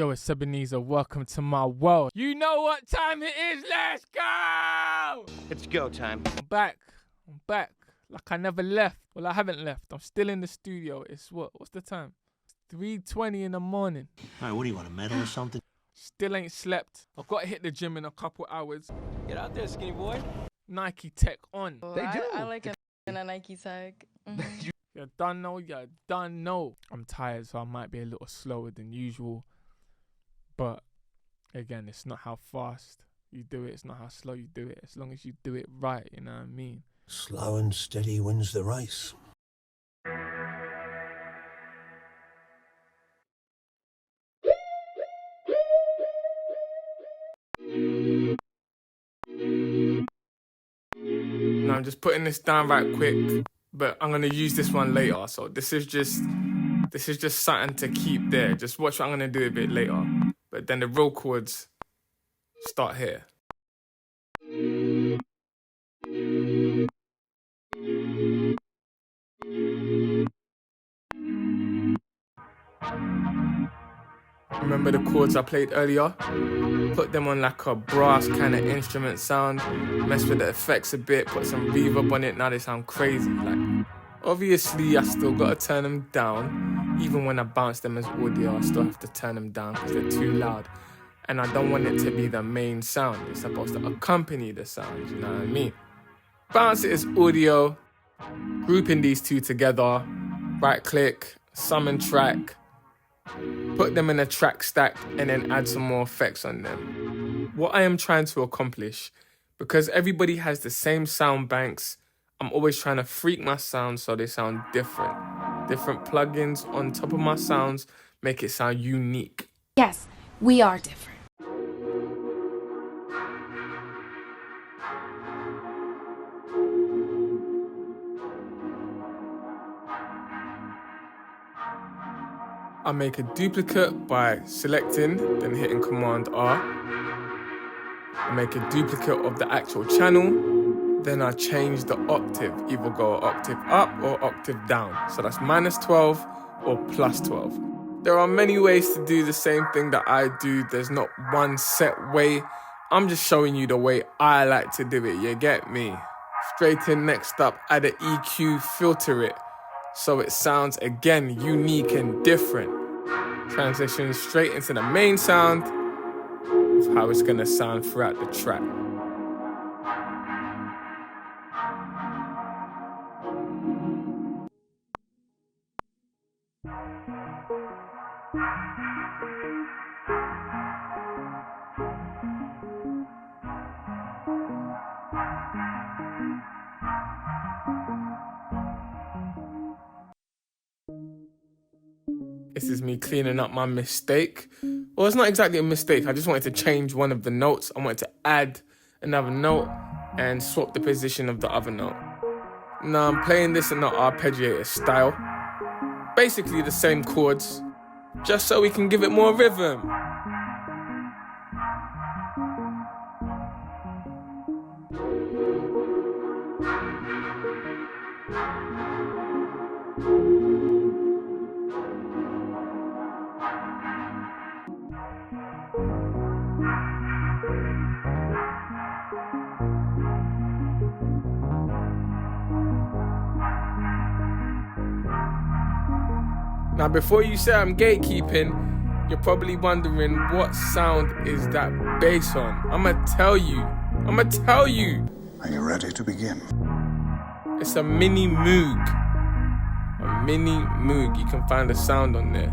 Yo, it's Ebenezer. Welcome to my world. You know what time it is. Let's go! It's go time. I'm back. Like I never left. Well, I haven't left. I'm still in the studio. It's what's the time? It's 3:20 in the morning. All right, what do you want, a medal or something? Still ain't slept. I've got to hit the gym in a couple hours. Get out there, skinny boy. Nike Tech on. They do. I like a Nike Tech. Mm-hmm. You done know. I'm tired, so I might be a little slower than usual. But again, it's not how fast you do it. It's not how slow you do it. As long as you do it right, you know what I mean? Slow and steady wins the race. Now I'm just putting this down right quick, but I'm gonna use this one later. So this is just something to keep there. Just watch what I'm gonna do a bit later. But then the real chords start here. Remember the chords I played earlier? Put them on like a brass kind of instrument sound, mess with the effects a bit, put some reverb on it, now they sound crazy. Like, obviously I still gotta turn them down. Even when I bounce them as audio, I still have to turn them down because they're too loud. And I don't want it to be the main sound. It's supposed to accompany the sound, you know what I mean? Bounce it as audio, grouping these two together, right click, summon track, put them in a track stack and then add some more effects on them. What I am trying to accomplish, because everybody has the same sound banks, I'm always trying to freak my sounds so they sound different. Different plugins on top of my sounds make it sound unique. Yes, we are different. I make a duplicate by selecting, then hitting Command R. I make a duplicate of the actual channel, then I change the octave, either go an octave up or octave down. So that's -12 or +12. There are many ways to do the same thing that I do. There's not one set way. I'm just showing you the way I like to do it, you get me? Straight in, next up, add an EQ, filter it, so it sounds, again, unique and different. Transition straight into the main sound of how it's gonna sound throughout the track. This is me cleaning up my mistake. Well, it's not exactly a mistake. I just wanted to change one of the notes. I wanted to add another note and swap the position of the other note. Now I'm playing this in the arpeggiator style. Basically the same chords, just so we can give it more rhythm. Now, before you say I'm gatekeeping, you're probably wondering what sound is that bass on. I'ma tell you. Are you ready to begin? It's a mini Moog. A mini Moog. You can find the sound on there.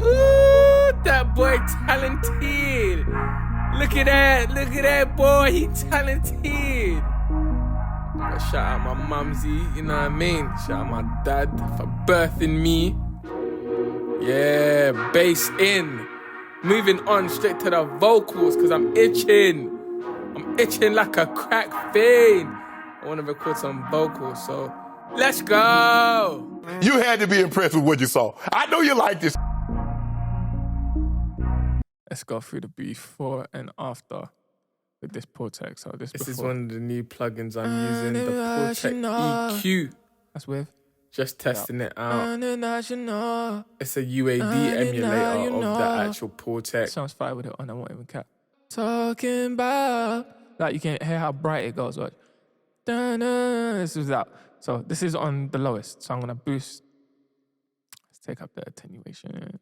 Ooh, that boy talented. Look at that boy, he talented. I'm gonna shout out my mumsy, you know what I mean? Shout out my dad for birthing me. Yeah, bass in. Moving on straight to the vocals, cause I'm itching. I'm itching like a crack fiend. I wanna record some vocals, so let's go. You had to be impressed with what you saw. I know you like this. Let's go through the before and after with this Portec. So this is before. one of the new plugins I'm using, the Portec EQ. That's with. Just testing it out. It's a UAD emulator of the actual Portec. Sounds fire with it on, I won't even cap. Talking about, like you can hear how bright it goes. Watch. This is out. So this is on the lowest. So I'm gonna boost. Let's take up the attenuation.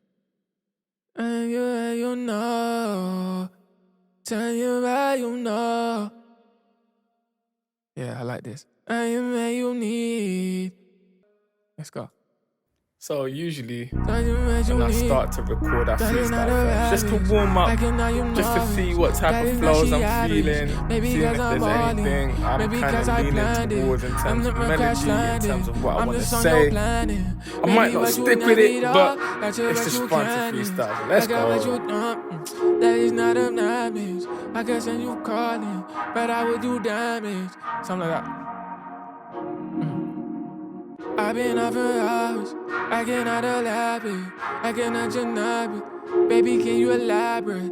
And you know. Tell you why you know. Yeah, I like this. And you need. Let's go. So usually, when I start to record, I freestyle first, just to warm up, just to see what type of flows I'm feeling, seeing if there's anything I'm kind of leaning towards in terms of melody, in terms of what I want to say. I might not stick with it, but it's just fun to freestyle. So let's go. That is not a damage. I guess when you calling, but I would do damage. Something like that. I've been up for hours, I cannot elaborate, I cannot deny it. Baby, can you elaborate?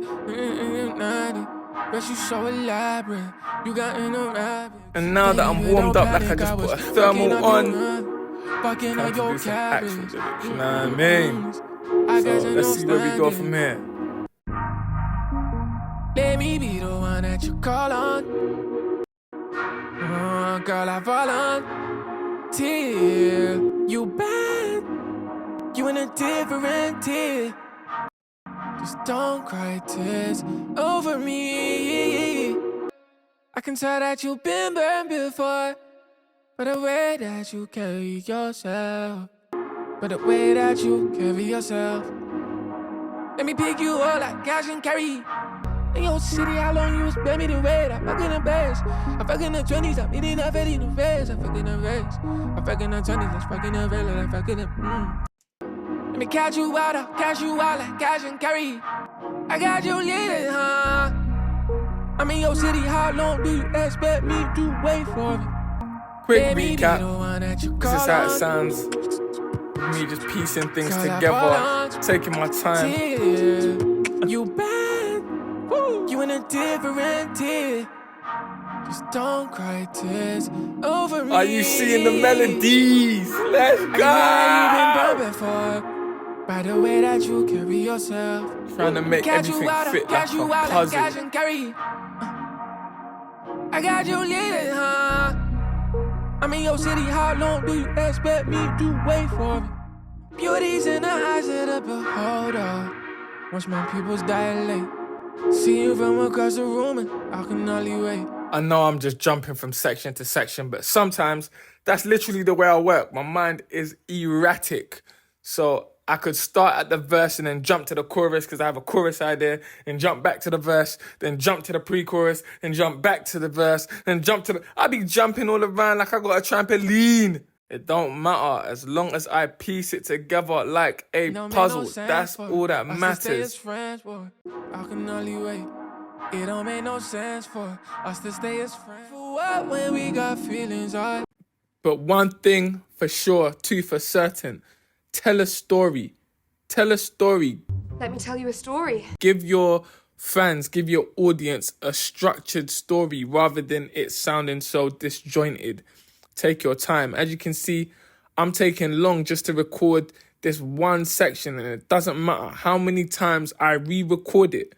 But you so elaborate, you got in a rabbit. And now that I'm warmed up, like I just put a thermal on, time to do some actual lyrics, you know what I mean? So let's see where we go from here. Let me be the one that you call on. Girl, I fall on. Till you bad, you in a different tier. Just don't cry tears over me. I can tell that you've been burned before, but the way that you carry yourself, Let me pick you up like cash and carry. In your city, how long you expect me to wait? I fuck in the best. I fuck in the 20s, I'm eating that fat in the face. I fuck in the race. I fuck in the 20s, let's fuck in the rail, I fuck in the Let me catch you out like cash and carry. I got you lit, huh? I'm in your city, how long do you expect me to wait for me? Quick recap, this is how it sounds. Me just piecing things together, taking my time. You bad, you in a different tier. Just don't cry tears over me. Are you seeing the melodies? Let's go! By the way that you carry yourself, trying to make everything fit like a puzzle. I got you lit, huh? I'm in your city, how long do you expect me to wait for me? Beauty's in the eyes of the beholder. Watch my pupils dilate. See you from across the room and I can only wait. I know I'm just jumping from section to section, but sometimes that's literally the way I work. My mind is erratic. So I could start at the verse and then jump to the chorus because I have a chorus idea, and jump back to the verse, then jump to the pre-chorus, and jump back to the verse, then jump to the... I be jumping all around like I got a trampoline. It don't matter as long as I piece it together like a puzzle. That's all that matters. Friends, boy. I can only wait. It don't make no sense for us to stay as friends. For what when we got feelings, right? But one thing for sure, two for certain. Tell a story. Tell a story. Let me tell you a story. Give your fans, give your audience a structured story rather than it sounding so disjointed. Take your time. As you can see, I'm taking long just to record this one section, and it doesn't matter how many times I re-record it,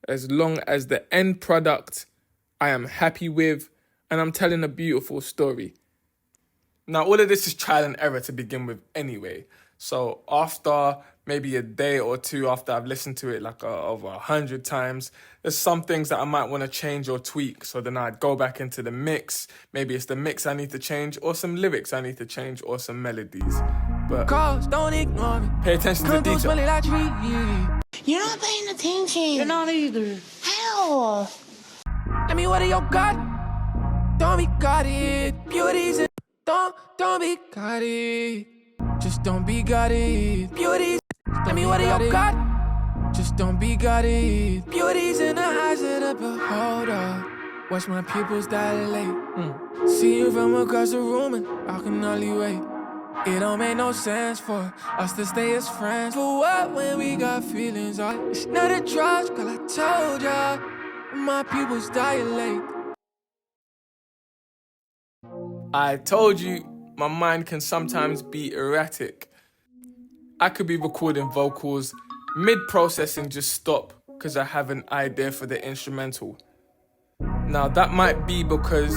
as long as the end product I am happy with and I'm telling a beautiful story. Now, all of this is trial and error to begin with anyway. So after maybe a day or two after I've listened to it like over 100 times, there's some things that I might want to change or tweak. So then I'd go back into the mix. Maybe it's the mix I need to change, or some lyrics I need to change, or some melodies. But don't ignore me. Pay attention to detail. You're not paying attention. You're not either. How? I mean, what are your God? Don't be guarded. Beauty's in... Don't be guarded. Just don't be guarded. Beauty's... I mean, what are your God? Just don't be guarded. Beauty's in the eyes of the beholder. Watch my pupils dilate. See you from across the room and I can only wait. It don't make no sense for us to stay as friends. For what when we got feelings? It's not a trust, girl, I told ya. My people's dilate. I told you, my mind can sometimes be erratic. I could be recording vocals, mid-processing just stop because I have an idea for the instrumental. Now that might be because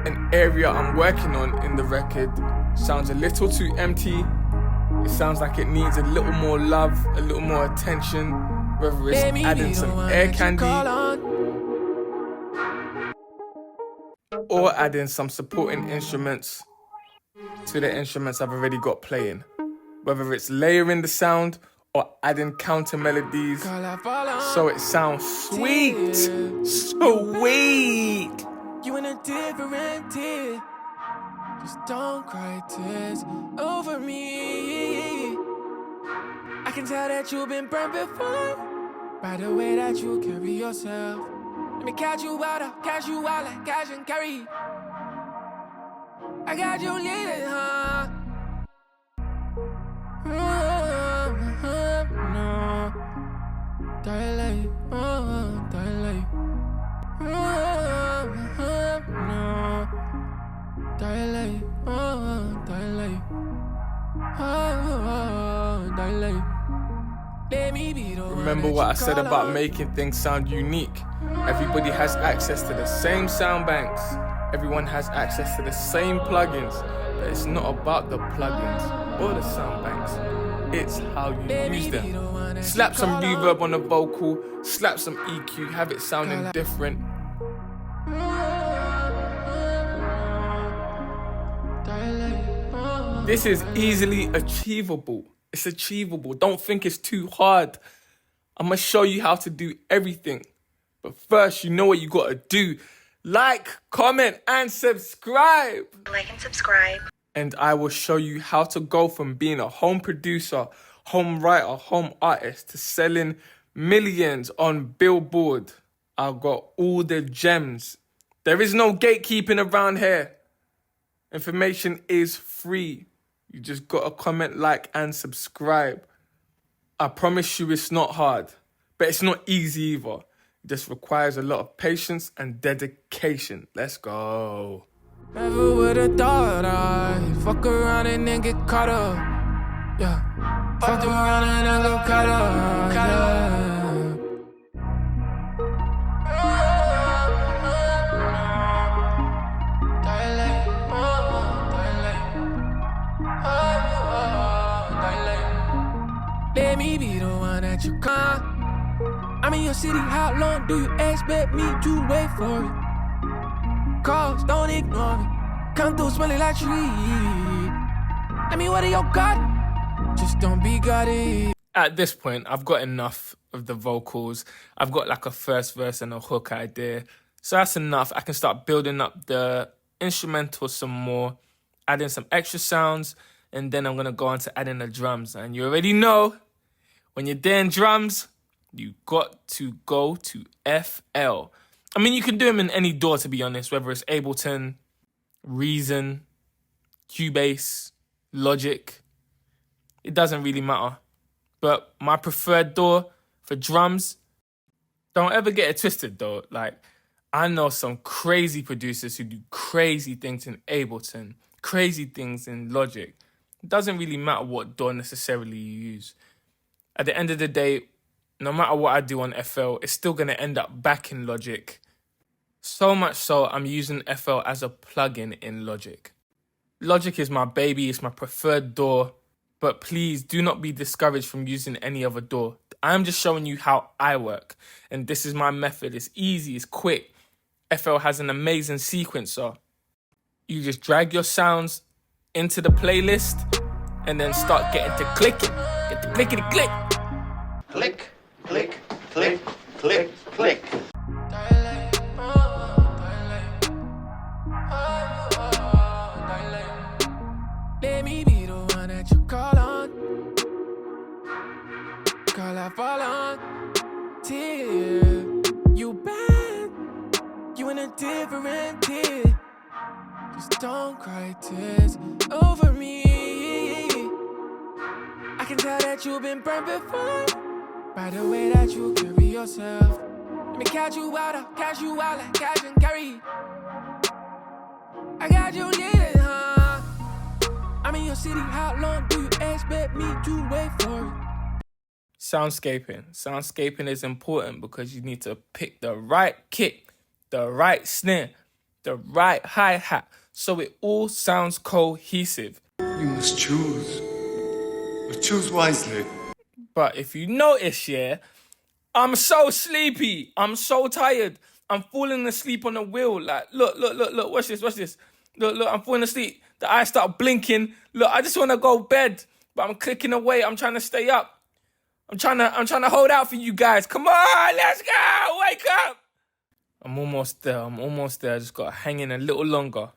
an area I'm working on in the record sounds a little too empty. It sounds like it needs a little more love, a little more attention, whether it's adding some air candy or adding some supporting instruments to the instruments I've already got playing. Whether it's layering the sound or adding counter melodies so it sounds sweet. Sweet. You in a different tier. Just don't cry tears over me. I can tell that you've been burned before by the way that you carry yourself. Let me catch you out like cash and carry. I got you lit, huh? No, dilate, dilate. No, dilate, dilate. Dilate. Remember what I said about making things sound unique? Everybody has access to the same sound banks. Everyone has access to the same plugins. But it's not about the plugins or the sound banks. It's how you use them. Slap some reverb on the vocal, slap some EQ, have it sounding different. This is easily achievable. It's achievable. Don't think it's too hard. I'm gonna show you how to do everything. But first, you know what you gotta do. Like, comment, and subscribe. Like and subscribe. And I will show you how to go from being a home producer, home writer, home artist to selling millions on Billboard. I've got all the gems. There is no gatekeeping around here. Information is free. You just gotta comment, like, and subscribe. I promise you it's not hard, but it's not easy either. It just requires a lot of patience and dedication. Let's go. Never would've thought I'd fuck around and then get caught up. Yeah. Fuck around and then get caught up. Yeah. Let me be the one that you call. I'm in your city, how long do you expect me to wait for it? Calls, don't ignore me. Come through smelling like tree. Let me water your garden. Just don't be gaudy. At this point, I've got enough of the vocals. I've got like a first verse and a hook idea. So that's enough. I can start building up the instrumental some more, adding some extra sounds, and then I'm gonna go on to adding the drums. And you already know, when you're doing drums, you got to go to FL. I mean, you can do them in any DAW, to be honest, whether it's Ableton, Reason, Cubase, Logic. It doesn't really matter. But my preferred DAW for drums, don't ever get it twisted though. Like, I know some crazy producers who do crazy things in Ableton, crazy things in Logic. It doesn't really matter what DAW necessarily you use. At the end of the day, no matter what I do on FL, it's still going to end up back in Logic. So much so, I'm using FL as a plugin in Logic. Logic is my baby, it's my preferred DAW, but please do not be discouraged from using any other DAW. I'm just showing you how I work, and this is my method. It's easy, it's quick. FL has an amazing sequencer. You just drag your sounds into the playlist, and then start getting to clicking. Get the clickety-click. Click, click, click, click, click. Let me be the one that you call on. Call I fall on. Till you bad. You in a different tier. Just don't cry tears over me. I can tell that you've been burned before by the way that you carry yourself. Let me catch you out like cash and carry. I got you lit, huh? I'm in your city, how long do you expect me to wait for it? Soundscaping is important because you need to pick the right kick, the right snare, the right hi-hat, so it all sounds cohesive. You must choose. But choose wisely. But if you notice, yeah, I'm so sleepy. I'm so tired. I'm falling asleep on the wheel. Like, look, watch this. Look, I'm falling asleep. The eyes start blinking. Look, I just want to go bed, but I'm clicking away. I'm trying to stay up. I'm trying to hold out for you guys. Come on, let's go. Wake up. I'm almost there. I just got to hang in a little longer.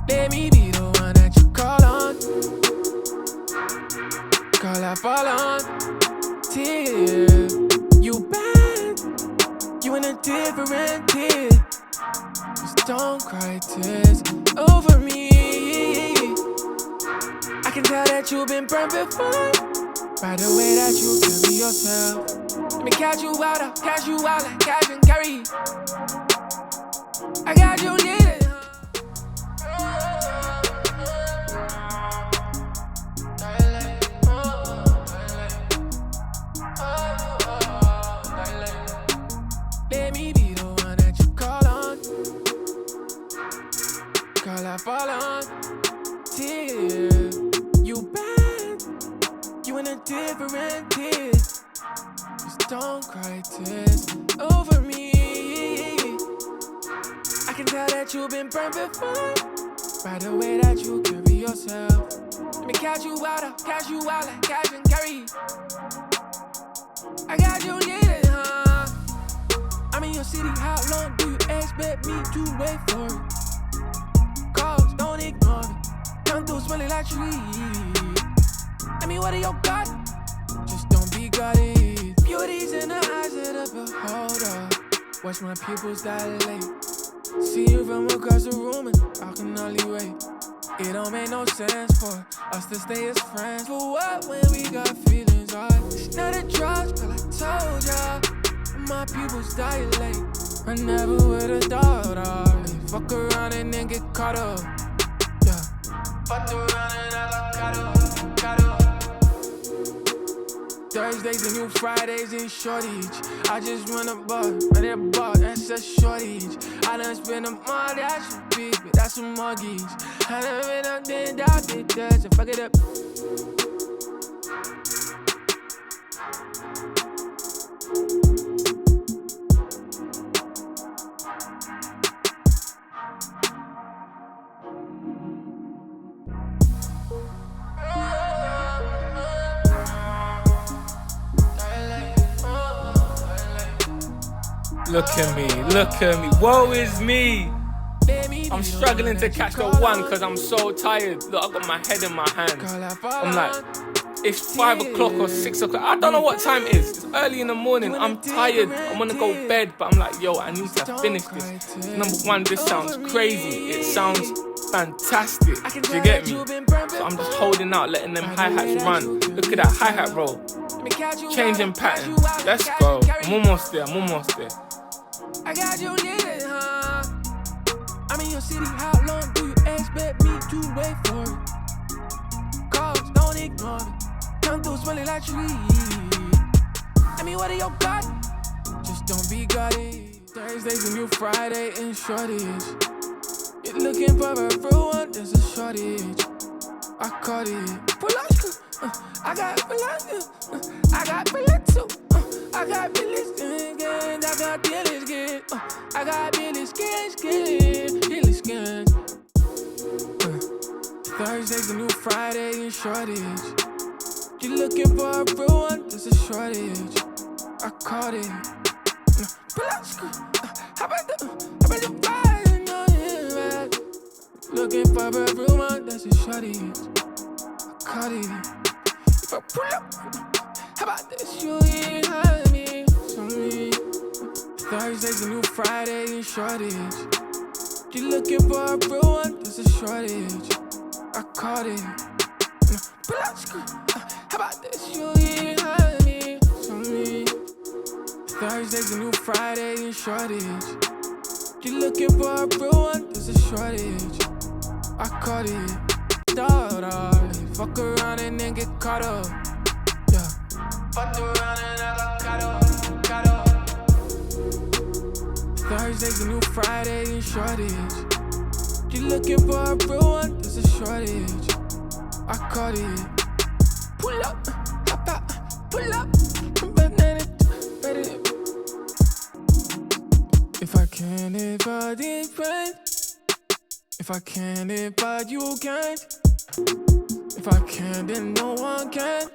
Let me be the one that you call on. Call I fall on. Till you bad. You in a different tier. Just don't cry tears over me. I can tell that you've been burned before by the way that you carry yourself. Let me catch you out like cash and carry. I got you lit, huh? Let me be the one that you call on. Call I fall on. Till you bad. You in a different tier. Just don't cry tears over me. I can tell that you've been burned before by the way that you carry yourself. Let me catch you out like cash and carry. I got you lit, huh? I'm in your city, how long do you expect me to wait for it? Calls, don't ignore it. Come through smelling like trees. I mean, what are your got? Just don't be guarded. Beauty's in the eyes of the beholder. Watch my pupils dilate. See you from across the room and I can only wait. It don't make no sense for us to stay as friends. For what when we got feelings, right? It's not a trust, but I told ya. My pupils dilate. I never would've thought I'd fuck around and then get caught up. Yeah. Fucked around and I got caught up. Thursdays and new Fridays in shortage. I just run a bar, that's a shortage. I done spent a month, that should be, but that's a mortgage. I done been up there, down there, so fuck it up. Look at me, woe is me. I'm struggling to catch the one cause I'm so tired. Look, I got my head in my hands. I'm like, it's 5 o'clock or 6 o'clock. I don't know what time it is. It's early in the morning. I'm tired. I want to go bed, but I'm like, yo, I need to finish this. Number one, this sounds crazy. It sounds fantastic. Do you get me? So I'm just holding out, letting them hi-hats run. Look at that hi-hat roll. Changing pattern. Let's go. I'm almost there. I got you lit, huh? I'm in your city, how long do you expect me to wait for it? Calls, don't ignore it. Come through smelling like trees. I mean, what are your got? Just don't be guarded. Thursdays and new Friday in shortage. You're looking for a real one, there's a shortage. I caught it. I got Pulaska. I got Pulaska. I got Billy Skin, I got Billy Skin. I got Billy Skin. Thursdays a new Friday in shortage. You looking for a real one? There's a shortage. I caught it. How about the Friday? Looking for a real one? There's a shortage. I caught it. If I pull up. How about this? You ain't had me, so me. Thursday's a new Friday in shortage. You looking for a real one? There's a shortage. I caught it. Pull out screw. How about this? You ain't had me, so me. Thursday's a new Friday in shortage. You looking for a real one? There's a shortage. I caught it. Dog. Fuck around and then get caught up. Yeah. Fuck around and I got caught up. Thursday's a new Friday in shortage. You looking for a real one? There's a shortage. I caught it. Pull up, hop out, pull up. If I can, if I did right. If I can, if I you can't. If I can, then no one can.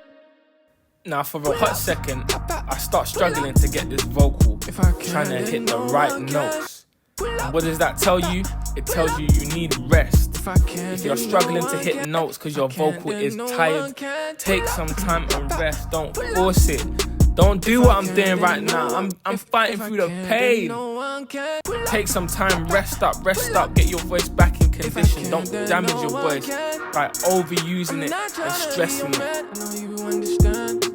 Now for a hot second, I start struggling to get this vocal, trying to hit the right notes. And what does that tell you? It tells you you need rest. If you're struggling to hit notes because your vocal is tired, take some time and rest. Don't force it. Don't do what I'm doing right now. I'm fighting through the pain. Take some time, rest up, get your voice back in condition. Don't damage your voice by overusing it and stressing it.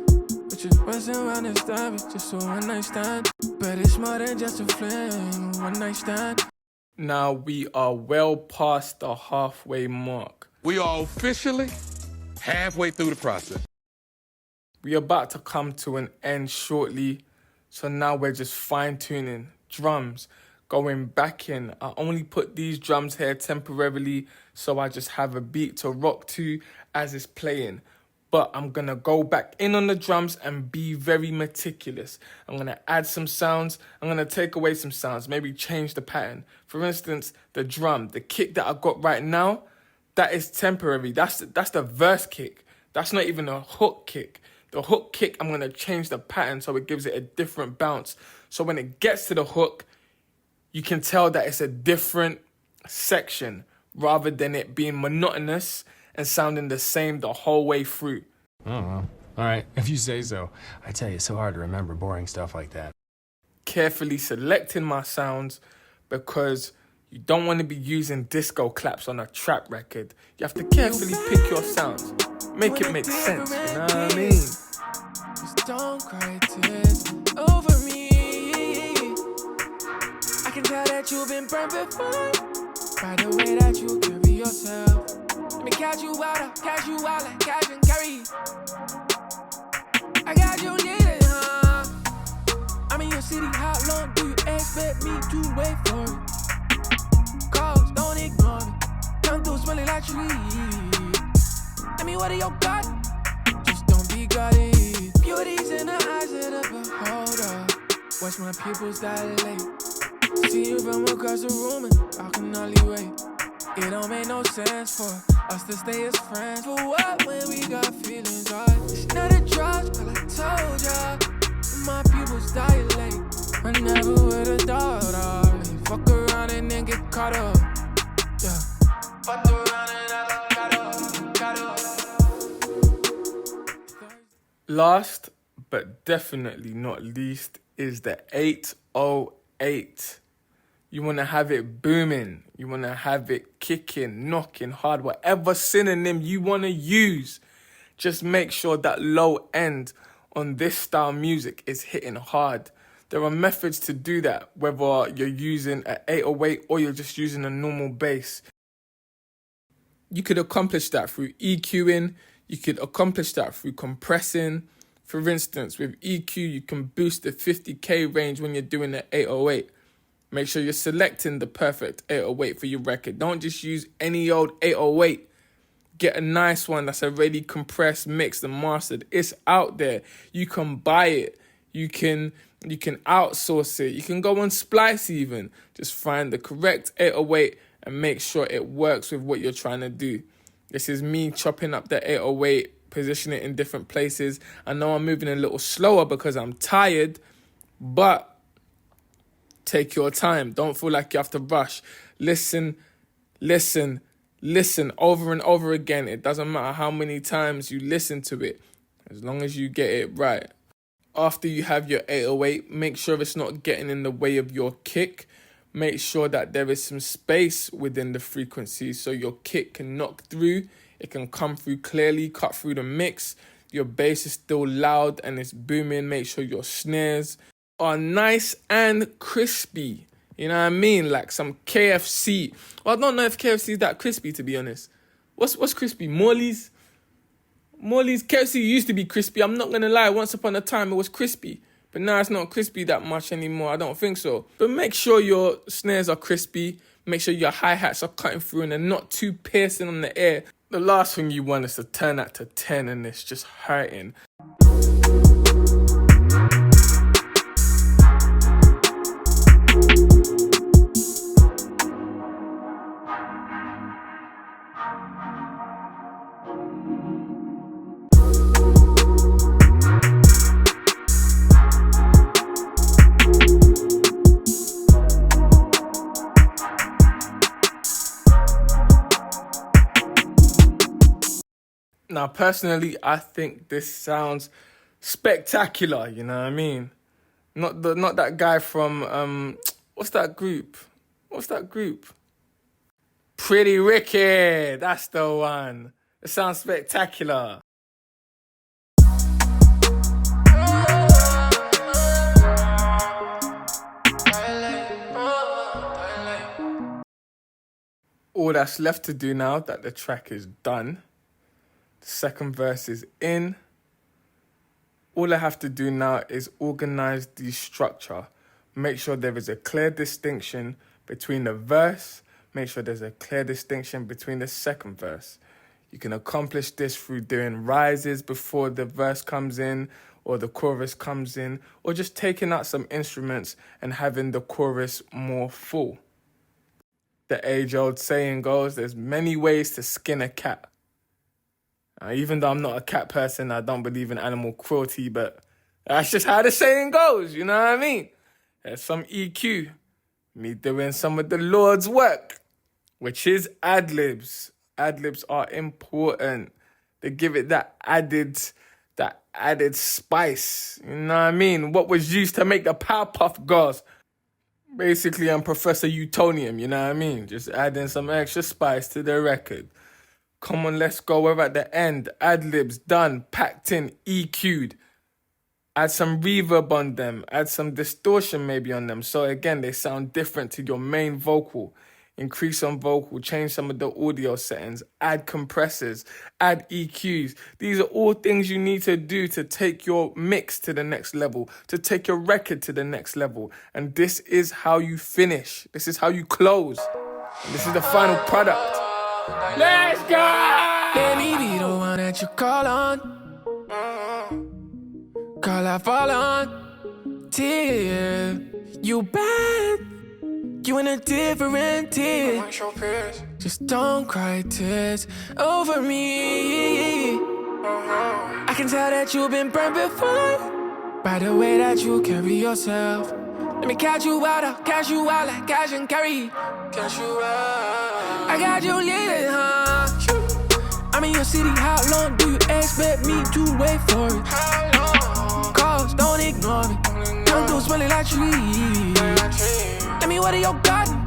Just wasn't around and stop it, just a one night stand. But it's more than just a fling, one night stand. Now we are well past the halfway mark. We are officially halfway through the process. We're about to come to an end shortly, so now we're just fine-tuning drums, going back in. I only put these drums here temporarily so I just have a beat to rock to as it's playing. But I'm going to go back in on the drums and be very meticulous. I'm going to add some sounds. I'm going to take away some sounds, maybe change the pattern. For instance, the drum, the kick that I got right now, that is temporary. That's the verse kick. That's not even a hook kick. The hook kick, I'm going to change the pattern so it gives it a different bounce. So when it gets to the hook, you can tell that it's a different section rather than it being monotonous and sounding the same the whole way through. Oh, well. All right, if you say so. I tell you, it's so hard to remember boring stuff like that. Carefully selecting my sounds because you don't want to be using disco claps on a trap record. You have to carefully pick your sounds. Make it make sense, you know what I mean? Just don't cry tears over me. I can tell that you've been burned before by the way that you carry yourself. Let me catch you out like cash and carry. I got you needed, huh? I'm in your city, how long do you expect me to wait for it? Calls, don't ignore me. Come through smelling like trees. I mean, what are your got? Just don't be gaudy. Beauty's in the eyes of the beholder. Watch my pupils dilate. See you from across the room and I can only wait. It don't make no sense for us to stay as friends. For what when we got feelings, right? It's not a drugs, girl, I told ya. My pupils dilate. I never would've thought I'd fuck around and then get caught up. Yeah. Fuck around and I got up. Last, but definitely not least, is the 808. You want to have it booming. You want to have it kicking, knocking hard, whatever synonym you want to use. Just make sure that low end on this style music is hitting hard. There are methods to do that, whether you're using an 808 or you're just using a normal bass. You could accomplish that through EQing. You could accomplish that through compressing. For instance, with EQ, you can boost the 50K range when you're doing an 808. Make sure you're selecting the perfect 808 for your record. Don't just use any old 808. Get a nice one that's already compressed, mixed, and mastered. It's out there. You can buy it. You can outsource it. You can go on Splice even. Just find the correct 808 and make sure it works with what you're trying to do. This is me chopping up the 808, position it in different places. I know I'm moving a little slower because I'm tired, but take your time. Don't feel like you have to rush. Listen over and over again. It doesn't matter how many times you listen to it. as long as you get it right. After you have your 808, make sure it's not getting in the way of your kick. Make sure that there is some space within the frequency so your kick can knock through. It can come through clearly, cut through the mix. Your bass is still loud and it's booming. Make sure your snares are nice and crispy. You know what I mean? Like some KFC. Well, I don't know if KFC is that crispy, to be honest. What's crispy? Morley's? KFC used to be crispy. I'm not going to lie. Once upon a time, it was crispy. But now it's not crispy that much anymore. I don't think so. But make sure your snares are crispy. Make sure your hi-hats are cutting through and they're not too piercing on the air. The last thing you want is to turn that to 10 and it's just hurting. Now, personally, I think this sounds spectacular, you know what I mean? Not that guy from, what's that group? Pretty Ricky, that's the one. It sounds spectacular. All that's left to do now that the track is done, the second verse is in. All I have to do now is organize the structure. Make sure there is a clear distinction between the verse. Make sure there's a clear distinction between the second verse. You can accomplish this through doing rises before the verse comes in or the chorus comes in, or just taking out some instruments and having the chorus more full. The age-old saying goes, there's many ways to skin a cat. Even though I'm not a cat person, I don't believe in animal cruelty, but that's just how the saying goes, you know what I mean? There's some EQ. Me doing some of the Lord's work, which is ad-libs. Ad-libs are important. They give it that added spice, you know what I mean? What was used to make the Powerpuff Girls. Basically, I'm Professor Utonium, you know what I mean? Just adding some extra spice to the record. Come on, let's go. We're at the end. Ad-libs done, packed in, EQ'd. Add some reverb on them. Add some distortion maybe on them. So again, they sound different to your main vocal. Increase on vocal, change some of the audio settings, add compressors, add EQs. These are all things you need to do to take your mix to the next level, to take your record to the next level. And this is how you finish. This is how you close. And this is the final product. Let's go! Let me be the one that you call on. Call, I fall on. Tear. You bad. You in a different tier. Just don't cry tears over me. I can tell that you've been burned before by the way that you carry yourself. Let me catch you out, I'll catch you out like cash and carry. Catch you out. I got you lit, huh? I'm in your city, how long do you expect me to wait for it? How long? Calls, don't ignore me. Come through smelling like trees. Let me water your garden.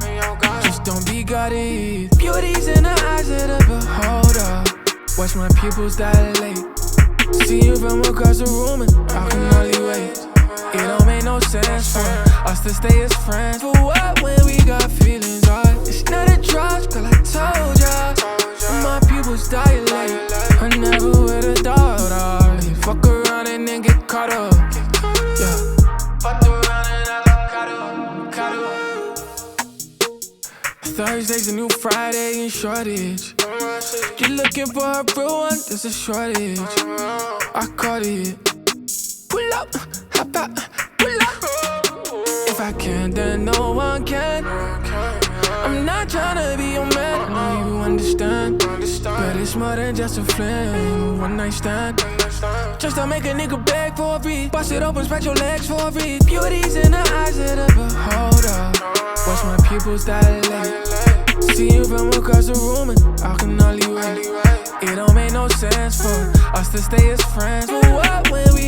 Just don't be guarded. Beauty's in the eyes of the beholder. Watch my pupils dilate. See you from across the room and I can only wait. It don't make no sense for us to stay as friends. For what when we got feelings, right? It's not a trust, girl, I told ya. My pupils dilate. I never would've thought I'd fuck around and then get caught up. Yeah. Fucked around and I got caught up. Thursday's a new Friday in shortage. You're looking for a real one, there's a shortage. I caught it. Pull up, hop out, pull up. If I can, then no one can. I'm not tryna be your man, I know you understand. But it's more than just a fling, one night stand. Just to make a nigga beg for a beat. Bust it open, spread your legs for a beat. Beauty's in the eyes of the beholder. Watch my pupils dilate. See you from across the room and I can only wait. It don't make no sense for us to stay as friends. But what when we